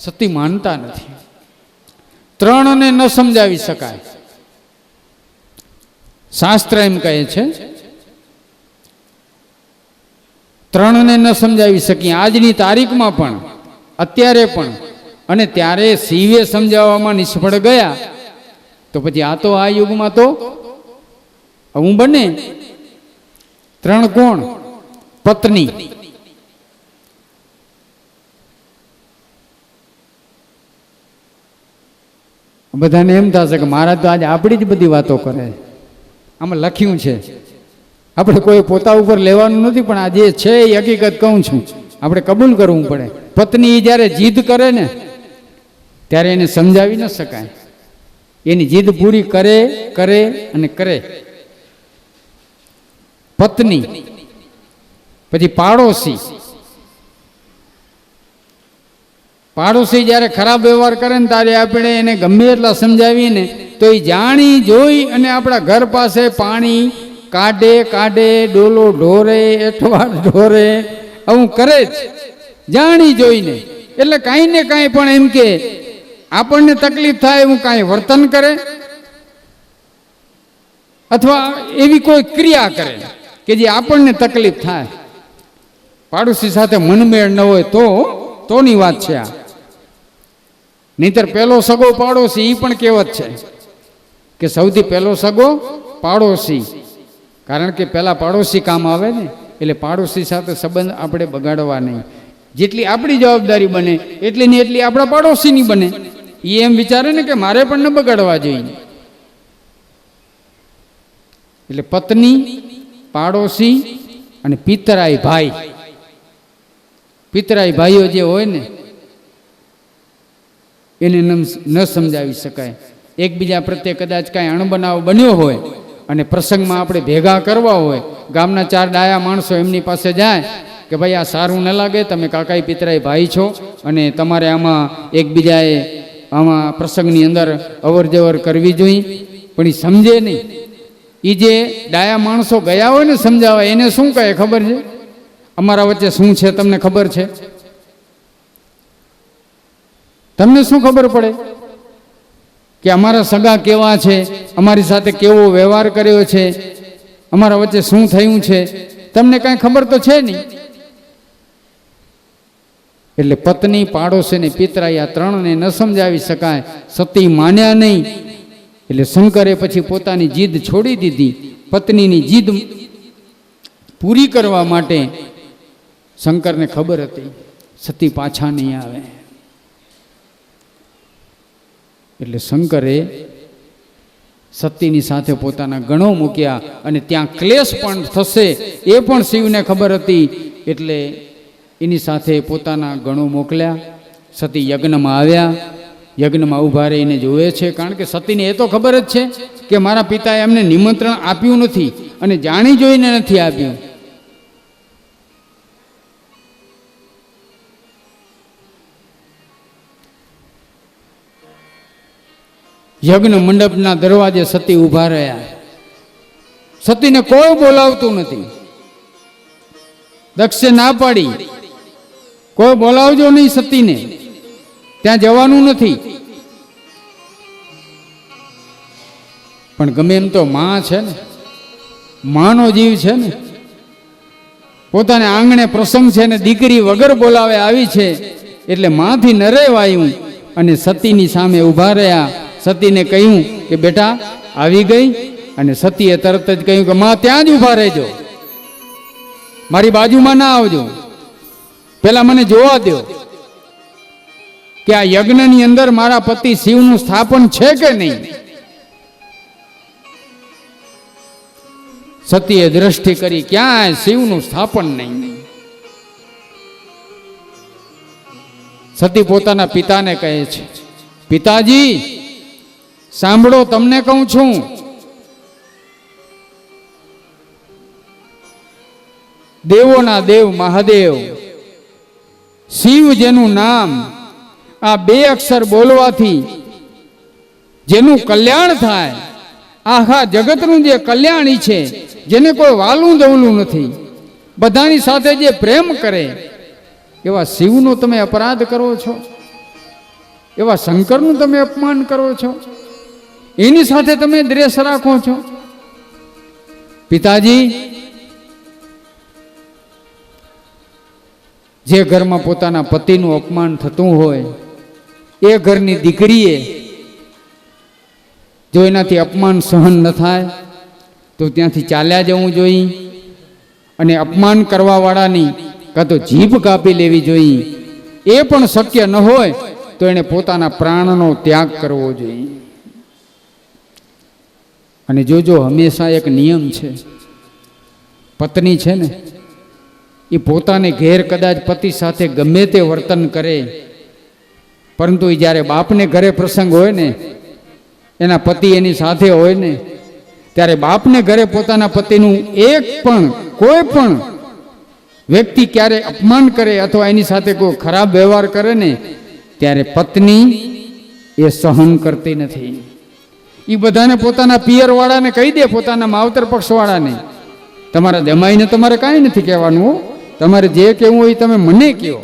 સતી માનતા નથી. ત્રણને ન સમજાવી શકાય. શાસ્ત્ર એમ કહે છે ત્રણને ન સમજાવી શકીએ. આજની તારીખમાં પણ, અત્યારે પણ, અને ત્યારે શિવે સમજાવવામાં નિષ્ફળ ગયા, તો પછી આ તો આ યુગમાં તો હું બને. ત્રણ કોણ? પત્ની. બધાને એમ થશે કે મારા તો આજે આપણી જ બધી વાતો કરે, આમાં લખ્યું છે, આપણે કોઈ પોતા ઉપર લેવાનું નથી, પણ આ જે છે એ હકીકત કહું છું, આપણે કબૂલ કરવું પડે. પત્ની જ્યારે જીદ કરે ને ત્યારે એને સમજાવી ન શકાય. એની જીદ પૂરી કરે કરે અને કરે. પત્ની. પછી પાડોશી. પાડોશી જ્યારે ખરાબ વ્યવહાર કરે ને ત્યારે આપણે એને ગમે એટલા સમજાવીને તો એ જાણી જોઈ અને આપણા ઘર પાસે પાણી કાઢે કાઢે, ડોલો ઢોરે, એઠવાડ ઢોરે, આવું કરે જ જાણી જોઈને. એટલે કાંઈ ને કાંઈ પણ એમ કે આપણને તકલીફ થાય એવું કાંઈ વર્તન કરે અથવા એવી કોઈ ક્રિયા કરે કે જે આપણને તકલીફ થાય. પાડોશી સાથે મનમેળ ન હોય તોની વાત છે આ. નહીતર પહેલો સગો પાડોશી એ પણ કહેવત છે કે સૌથી પહેલો સગો પાડોશી. કારણ કે પહેલા પાડોશી કામ આવે ને, એટલે પાડોશી સાથે સંબંધ આપણે બગાડવા નહીં. જેટલી આપણી જવાબદારી બને એટલી ને એટલી આપણા પાડોશીની બને. એ એમ વિચારે ને કે મારે પણ ન બગાડવા જોઈએ. એટલે પત્ની, પાડોશી અને પિતરાઈ ભાઈ. પિતરાઈ ભાઈઓ જે હોય ને એને ન સમજાવી શકાય. એકબીજા પ્રત્યે કદાચ કાંઈ અણબનાવ બન્યો હોય અને પ્રસંગમાં આપણે ભેગા કરવા હોય, ગામના 4 ડાયા માણસો એમની પાસે જાય કે ભાઈ આ સારું ન લાગે, તમે કાકાઈ પિતરાઈ ભાઈ છો અને તમારે આમાં એકબીજાએ આમાં પ્રસંગની અંદર અવર જવર કરવી જોઈએ. પણ એ સમજે નહીં. એ જે ડાયા માણસો ગયા હોય ને સમજાવવા, એને શું કહે ખબર છે? અમારા વચ્ચે શું છે તમને ખબર છે? તમને શું ખબર પડે કે અમારા સગા કેવા છે, અમારી સાથે કેવો વ્યવહાર કર્યો છે, અમારા વચ્ચે શું થયું છે? તમને કાંઈ ખબર તો છે નહીં. એટલે પત્ની, પાડોશી ને પિતરાઈ આ ત્રણને ન સમજાવી શકાય. સતી માન્યા નહીં. એટલે શંકરે પછી પોતાની જીદ છોડી દીધી. પત્નીની જીદ પૂરી કરવા માટે શંકરને ખબર હતી સતી પાછા નહીં આવે. એટલે શંકરે સતીની સાથે પોતાના ગણો મૂક્યા અને ત્યાં ક્લેશ પણ થશે એ પણ શિવને ખબર હતી. એટલે એની સાથે પોતાના ગણો મોકલ્યા. સતી યજ્ઞમાં આવ્યા. યજ્ઞમાં ઊભા રહીને જોવે છે, કારણ કે સતીને એ તો ખબર જ છે કે મારા પિતાએ એમને નિમંત્રણ આપ્યું નથી અને જાણી જોઈને નથી આપ્યું. યજ્ઞ મંડપના દરવાજે સતી ઊભા રહ્યા. સતીને કોઈ બોલાવતું નથી. દક્ષે ના પાડી, કોઈ બોલાવજો નહીં સતીને, ત્યાં જવાનું નથી. પણ ગમે એમ તો માં છે ને, માનો જીવ છે ને, પોતાને આંગણે પ્રસંગ છે ને દીકરી વગર બોલાવે આવી છે એટલે માંથી ન રહેવાયું અને સતીની સામે ઊભા રહ્યા. સતીને કહ્યું કે બેટા આવી ગઈ. અને સતીએ તરત જ કહ્યું કે માં ત્યાં જ ઊભા રહેજો, મારી બાજુમાં ના આવજો, પેલા મને જોવા દો કે આ યજ્ઞની અંદર મારા પતિ શિવનું સ્થાપન છે કે નહીં. સતીએ દ્રષ્ટિ કરી, ક્યાંય શિવનું સ્થાપન નહીં. સતી પોતાના પિતાને કહે છે, પિતાજી સાંભળો, તમને કહું છું, દેવોના દેવ મહાદેવ શિવ જેનું નામ આ 2 અક્ષર બોલવાથી જેનું કલ્યાણ થાય, આખા જગતનું જે કલ્યાણી છે, જેને કોઈ વાલું દવલું નથી, બધાની સાથે જે પ્રેમ કરે, એવા શિવનો તમે અપરાધ કરો છો. એવા શંકરનું તમે અપમાન કરો છો, એની સાથે તમે દ્વેષ રાખો છો. પિતાજી, જે ઘરમાં પોતાના પતિનું અપમાન થતું હોય એ ઘરની દીકરીએ જો એનાથી અપમાન સહન ન થાય તો ત્યાંથી ચાલ્યા જવું જોઈએ અને અપમાન કરવાવાળાની કાં તો જીભ કાપી લેવી જોઈએ. એ પણ શક્ય ન હોય તો એને પોતાના પ્રાણનો ત્યાગ કરવો જોઈએ. અને જોજો, હંમેશા એક નિયમ છે, પત્ની છે ને એ પોતાને ઘેર કદાચ પતિ સાથે ગમે તે વર્તન કરે, પરંતુ એ જ્યારે બાપને ઘરે પ્રસંગ હોય ને, એના પતિ એની સાથે હોય ને, ત્યારે બાપને ઘરે પોતાના પતિનું એક પણ કોઈ પણ વ્યક્તિ ક્યારે અપમાન કરે અથવા એની સાથે કોઈ ખરાબ વ્યવહાર કરે ને, ત્યારે પત્ની એ સહન કરતી નથી. એ બધાને પોતાના પિયરવાળાને કહી દે, પોતાના માવતર પક્ષવાળાને, તમારા જમાઈને તમારે કાંઈ નથી કહેવાનું, તમારે જે કહેવું હોય તમે મને કહો.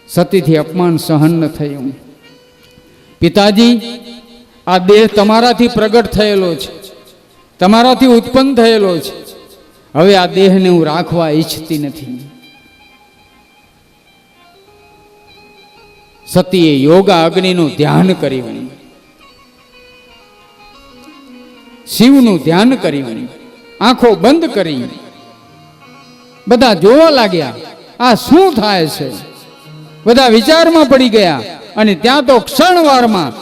સતીથી અપમાન સહન ન થયું. પિતાજી, આ દેહ તમારાથી પ્રગટ થયેલો છે, તમારાથી ઉત્પન્ન થયેલો છે. હવે આ દેહને હું રાખવા ઈચ્છતી નથી. સતીએ યોગા અગ્નિનું ધ્યાન કર્યું, શિવનું ધ્યાન કર્યું, આંખો બંધ કરી. બધા જોવા લાગ્યા આ શું થાય છે. બધા વિચારમાં પડી ગયા અને ત્યાં તો ક્ષણવારમાં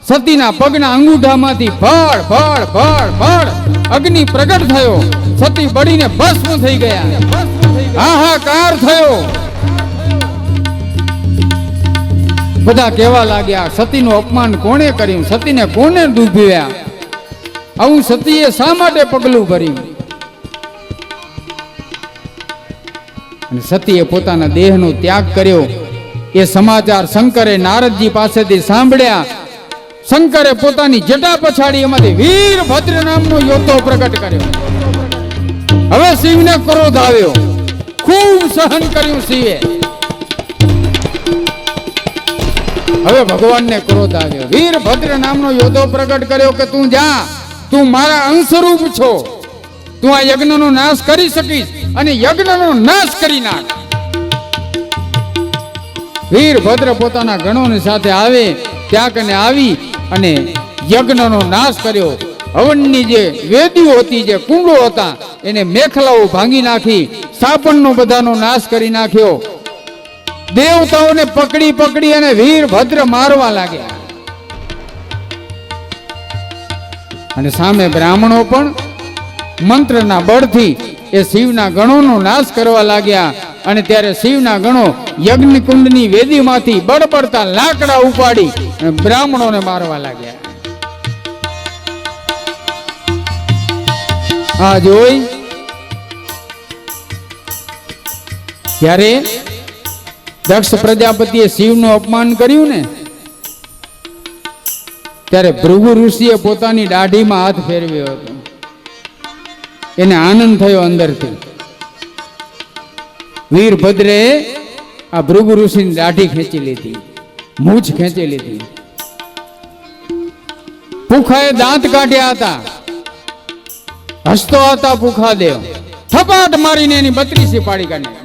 સતીના પગના અંગૂઠામાંથી ભળ ભળ ભળ ભળ અગ્નિ પ્રગટ થયો. સતી બળીને ભસ્મ થઈ ગયા. હાહાકાર થયો. બધા કહેવા લાગ્યા, સતીનું અપમાન કોણે કર્યું, સતીને કોણે ડૂબ્યા, આવું સતીએ શા માટે પગલું ભર્યું. અને સતીએ પોતાના દેહનો ત્યાગ કર્યો. એ સમાચાર શંકરે નારદજી પાસેથી સાંભળ્યા. શંકરે પોતાની જટા પછાડી એમાંથી વીરભદ્ર નામનો યોદ્ધો પ્રગટ કર્યો. હવે શિવને ક્રોધ આવ્યો, ખૂબ સહન કર્યું શિવે. હવે ભગવાનને ક્રોધ આવ્યો. વીરભદ્ર નામનો યોદ્ધો પ્રગટ કર્યો કે તું જા, તું મારા અંશરૂપ છો, તું આ યજ્ઞનો નાશ કરી શકીશ અને યજ્ઞનો નાશ કરી નાખ. વીરભદ્ર પોતાના ગણોની સાથે આવે, ત્યાં કને આવી અને યજ્ઞનો નાશ કર્યો. હવનની જે વેદીઓ હતી, જે કુંડો હતા, એને મેખલાઓ ભાંગી નાખી, સ્થાપનનો બધાનો નાશ કરી નાખ્યો. દેવતાઓને પકડી પકડી અને વીરભદ્ર મારવા લાગ્યા. અને સામે બ્રાહ્મણો પણ મંત્રના બળથી એ શિવના ગણોનો નાશ કરવા લાગ્યા. અને ત્યારે શિવના ગણો યજ્ઞ કુંડની વેદીમાંથી બળબડતા લાકડા ઉપાડી બ્રાહ્મણોને મારવા લાગ્યા. આ જોઈ ત્યારે દક્ષ પ્રજાપતિએ શિવનું અપમાન કર્યું ને, ત્યારે ભૃગુ ઋષિએ પોતાની દાઢીમાં હાથ ફેરવ્યો હતો. એને આનંદ થયો અંદરથી. વીરભદ્રે આ ભૃગુ ઋષિની દાઢી ખેંચી લીધી, મૂછ ખેંચી લીધી. પુખાએ દાંત કાઢ્યા હતા, હસતો હતા પુખાદેવ. થપાટ મારીને એની 32 પાડી કાઢી.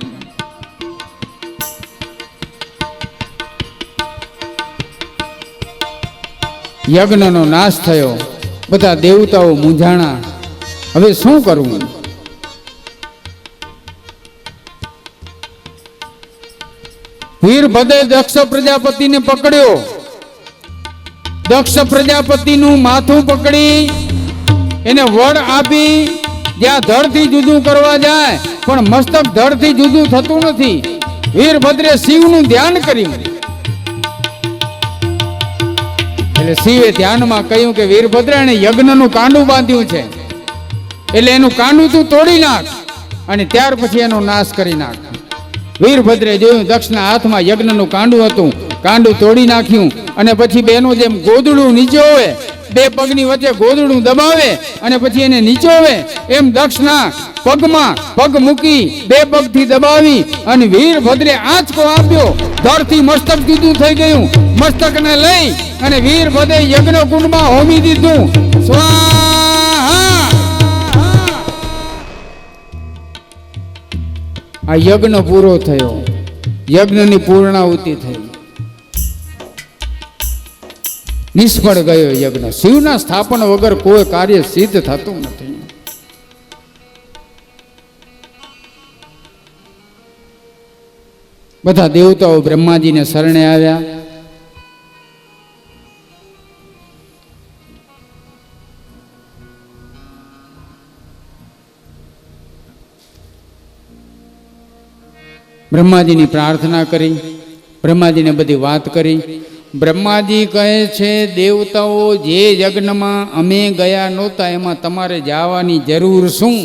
યજ્ઞનો નાશ થયો. બધા દેવતાઓ મૂંઝાણા, હવે શું કરવું. વીરભદ્રે દક્ષ પ્રજાપતિને પકડ્યો. દક્ષ પ્રજાપતિનું માથું પકડી એને વડ આપી. જ્યાં ધડથી જુદું કરવા જાય પણ મસ્તક ધડથી જુદું થતું નથી. વીરભદ્રે શિવનું ધ્યાન કર્યું. એટલે શિવે ધ્યાનમાં કહ્યું કે વીરભદ્ર, એને યજ્ઞનું કાંડું બાંધ્યું છે, એટલે એનું કાંડું તું તોડી નાખ અને ત્યાર પછી એનો નાશ કરી નાખ. વીરભદ્રે જોયું દક્ષના હાથમાં યજ્ઞનું કાંડું હતું, કાંડું તોડી નાખ્યું અને પછી બેનો જેમ ગોદડું નીચે હોય બે પગની વચ્ચે ગોદડું દબાવે અને પછી એને નીચોવે, એમ દક્ષના પગમાં પગ મૂકી બે પગથી દબાવી અને વીરભદ્રે આંચકો આપ્યો. ધરથી મસ્તક જુદું થઈ ગયું. મસ્તકને લઈ અને વીરભદ્રે યજ્ઞ કુંડમાં હોમી દીધું. સ્વાહા. આ યજ્ઞ પૂરો થયો. યજ્ઞની પૂર્ણાહુતિ થઈ. નિષ્ફળ ગયો યજ્ઞ. શિવના સ્થાપન વગર કોઈ કાર્ય સિદ્ધ થતું નથી. બધા દેવતાઓ બ્રહ્માજીને શરણે આવ્યા. બ્રહ્માજીની પ્રાર્થના કરી. બ્રહ્માજીને બધી વાત કરી. બ્રહ્માજી કહે છે, દેવતાઓ જે યજ્ઞમાં અમે ગયા નહોતા એમાં તમારે જવાની જરૂર શું?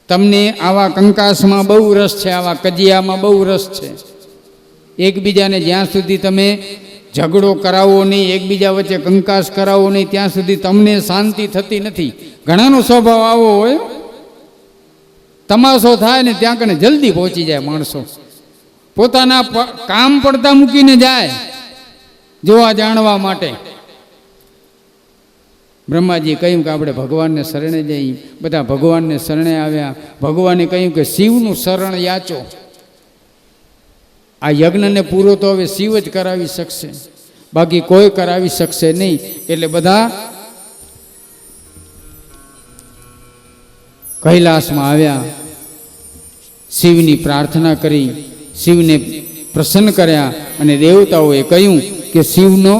તમને આવા કંકાસમાં બહુ રસ છે, આવા કજિયામાં બહુ રસ છે. એકબીજાને જ્યાં સુધી તમે ઝઘડો કરાવો નહીં, એકબીજા વચ્ચે કંકાસ કરાવો નહીં, ત્યાં સુધી તમને શાંતિ થતી નથી. ઘણાનો સ્વભાવ આવો હોય. તમાશો થાય ને ત્યાં કને જલ્દી પહોંચી જાય માણસો. પોતાના કામ પડતા મૂકીને જાય જોવા જાણવા માટે. બ્રહ્માજી કહ્યું કે આપણે ભગવાનને શરણે જઈએ. બધા ભગવાનને શરણે આવ્યા. ભગવાને કહ્યું કે શિવનું શરણ યાચો. આ યજ્ઞને પૂરો તો હવે શિવ જ કરાવી શકશે, બાકી કોઈ કરાવી શકશે નહીં. એટલે બધા કૈલાસમાં આવ્યા. શિવની પ્રાર્થના કરી, શિવને પ્રસન્ન કર્યા અને દેવતાઓએ કહ્યું કે શિવનો